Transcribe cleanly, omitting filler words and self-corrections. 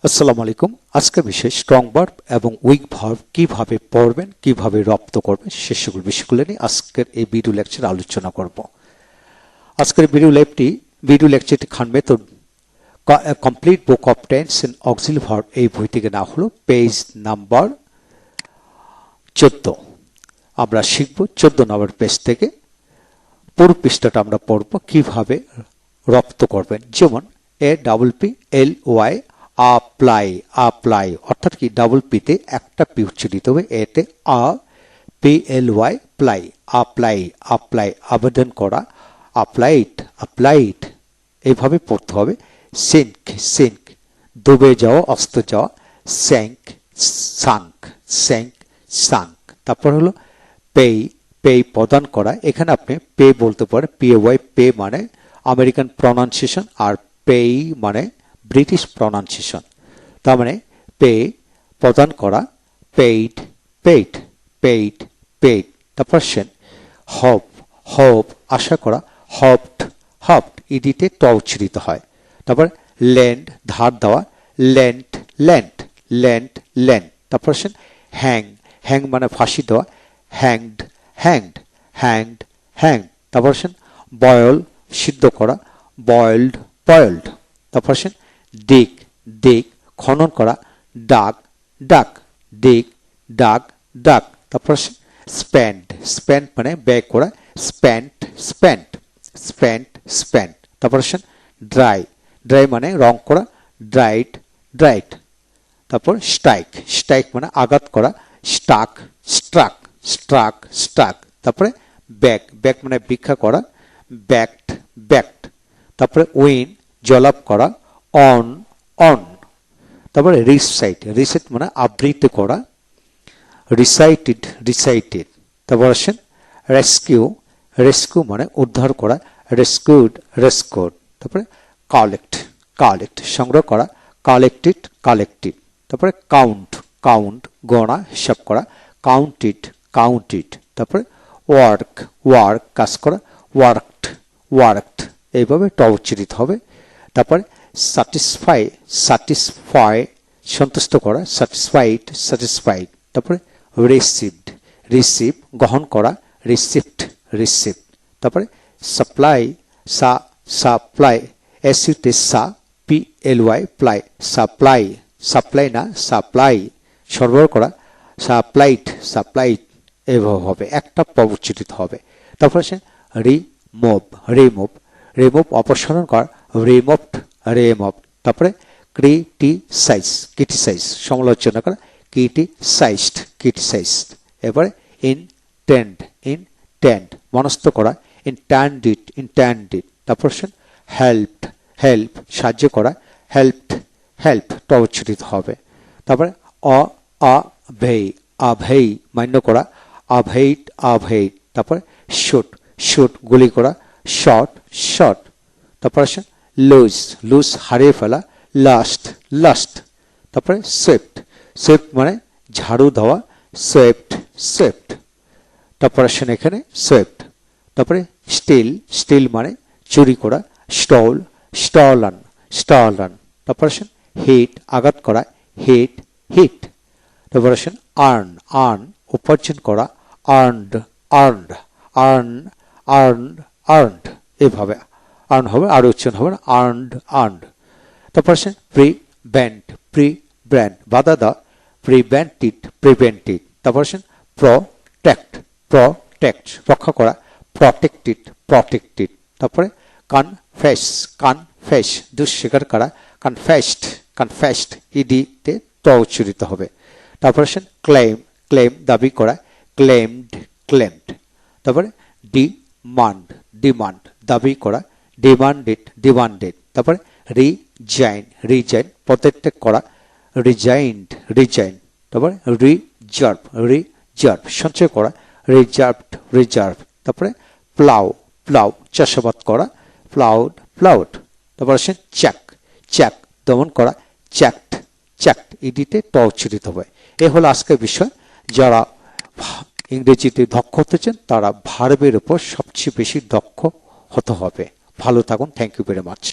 আসসালামু আলাইকুম। আজকের বিষয় স্ট্রং ভার্ব এবং উইক ভার্ব কিভাবে পড়বেন, কিভাবে রপ্ত করবেন সে সকল বিষয়গুলো নিয়ে আজকের এই ভিডিও লেকচারে আলোচনা করব। আজকের ভিডিও লেকচারটি Khan method complete book of tense and auxiliary verb এই বই থেকে না হলো পেজ নাম্বার 14। আমরা শিখব 14 নম্বর পেজ থেকে। পুরো পৃষ্ঠাটা আমরা পড়ব কিভাবে রপ্ত করবেন। যেমন APPLY অ্যাপ্লাই অর্থাৎ কি ডাবল পিতে একটা পি উচ্চারিত হবে, এতে PLY অ্যাপ্লাই আবেদন করা, অ্যাপ্লাইড এইভাবে পড়তে হবে। সিঙ্ক ডুবে যাওয়া, অস্ত যাওয়া, স্যাঙ্ক। তারপর হলো পে প্রদান করা। এখানে আপনি পে বলতে পারেন, PAY পে মানে আমেরিকান প্রনাউন্সিয়েশন আর পে মানে ব্রিটিশ প্রনাউন্সিয়েশন। তার মানে পে প্রদান করা, পেইড। তারপর হোপ আশা করা, হপড ইডিতে ট উচ্চারিত হয়। তারপর ল্যান্ড ধার দেওয়া, ল্যান্ড। তারপর হ্যাং মানে ফাঁসি দেওয়া, হ্যাংড। তারপর বয়েল সিদ্ধ করা, বয়েলড। তারপর ডিগ খনন করা, ডাক। তারপর স্প্যান্ড মানে ব্যয় করা, স্প্যান্ট। তারপর ড্রাই মানে রং করা, ড্রাইড। তারপর স্ট্রাইক মানে আঘাত করা, স্ট্রাক। তারপরে ব্যাক মানে ভিক্ষা করা, ব্যাকড। তারপরে উইন জলাপ করা, অন। তারপরে রিসাইট মানে আবৃত্তি করা, রিসাইটেড। তারপর আসেন রেস্কিউ মানে উদ্ধার করা, রেস্কিউড। তারপরে কালেক্ট সংগ্রহ করা, কালেক্টেড। তারপরে কাউন্ট গণা হিসাব করা, কাউন্টেড। তারপরে ওয়ার্ক কাজ করা, ওয়ার্কড এইভাবে ট উচ্চারিত হবে। তারপরে স্যাটিসফাই সন্তুষ্ট করা, স্যাটিসফাইড। তারপরে রিসিভ গ্রহণ করা, রিসিপ্ট। তারপরে সাপ্লাই PLY সাপ্লাই সরবরাহ করা, সাপ্লাইড এভাবে হবে, একটা প উচ্চারিত হবে। তারপর আছে রিমুভ অপসারণ করা, রিমুভড। তারপরে ক্রিটিসাইজ সমালোচনা করা, ক্রিটিসাইজড। এবারে ইনটেন্ড মনস্থ করা, ইন্টেন্ডেড। তারপর হেল্প সাহায্য করা, হেল্পড ট উচ্চারিত হবে। তারপরে অভেই মান্য করা, অভেইড। তারপরে শুট গুলি করা, শট। তারপর আসে লুজ হারিয়ে ফেলা, লাস্ট। তারপরে সুইফট মানে ঝাড়ু দেওয়া, সুইফট। তারপর আসেন এখানে সুইফট। তারপরে স্টিল মানে চুরি করা, স্টলান। তারপর আসেন হিট আঘাত করা, হিট। তারপর আসেন আর্ন উপার্জন করা, আর্নড এভাবে আর্ন হবে, আর উচ্চারণ হবে আর্নড। তারপর আসেন প্রিভেন্ট বাধা দেওয়া, প্রিভেন্টেড। তারপর আসেন প্রটেক্ট রক্ষা করা, প্রটেক্টেড। তারপরে কনফেস দুঃস্বীকার করা, কনফেসড ইডিতে ত উচ্চারিত হবে। তারপর আসেন ক্লেম দাবি করা, ক্লেমড। তারপরে ডিমান্ড দাবি করা, ডিমান্ডেড। তারপরে রিজাইন পদত্যাগ করা, রিজাইন্ড। তারপরে রিজার্ভ সঞ্চয় করা, রিজার্ভ। তারপরে প্লাউ চাষাবাদ করা, প্লাউড। তারপর আসেন চেক দমন করা, চেকড ইডিতে ট উচ্চারিত হবে। এ হলো আজকের বিষয়। যারা ইংরেজিতে দক্ষ হতে চান তারা ভার্বের উপর সবচেয়ে বেশি দক্ষ হতে হবে। ভালো থাকুন। Thank you very much.